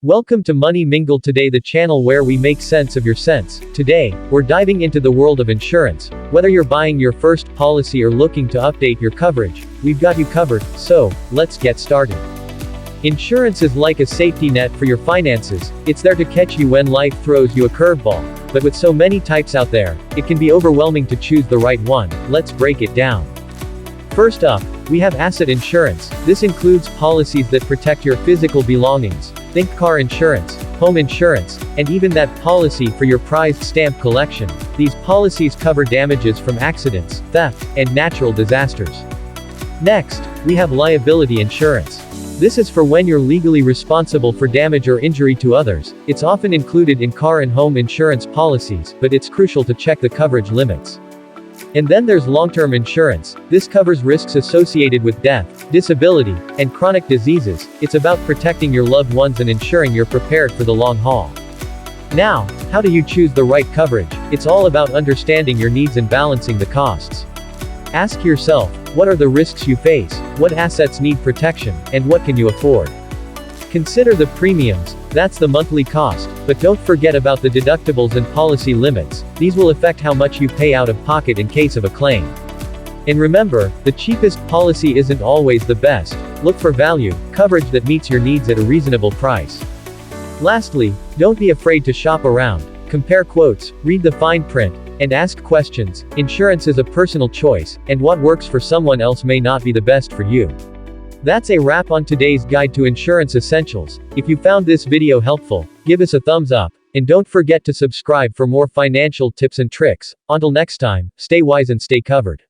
Welcome to Money Mingle Today, the channel where we make sense of your sense. Today, we're diving into the world of insurance. Whether you're buying your first policy or looking to update your coverage, we've got you covered, so let's get started. Insurance is like a safety net for your finances. It's there to catch you when life throws you a curveball. But with so many types out there, it can be overwhelming to choose the right one. Let's break it down. First up, we have asset insurance. This includes policies that protect your physical belongings. Think car insurance, home insurance, and even that policy for your prized stamp collection. These policies cover damages from accidents, theft, and natural disasters. Next, we have liability insurance. This is for when you're legally responsible for damage or injury to others. It's often included in car and home insurance policies, but it's crucial to check the coverage limits. And then there's long-term insurance. This covers risks associated with death, disability, and chronic diseases. It's about protecting your loved ones and ensuring you're prepared for the long haul. Now, how do you choose the right coverage? It's all about understanding your needs and balancing the costs. Ask yourself, what are the risks you face, what assets need protection, and what can you afford? Consider the premiums, that's the monthly cost, but don't forget about the deductibles and policy limits. These will affect how much you pay out of pocket in case of a claim. And remember, the cheapest policy isn't always the best. Look for value, coverage that meets your needs at a reasonable price. Lastly, don't be afraid to shop around. Compare quotes, read the fine print, and ask questions. Insurance is a personal choice, and what works for someone else may not be the best for you. That's a wrap on today's guide to insurance essentials. If you found this video helpful, give us a thumbs up, and don't forget to subscribe for more financial tips and tricks. Until next time, stay wise and stay covered.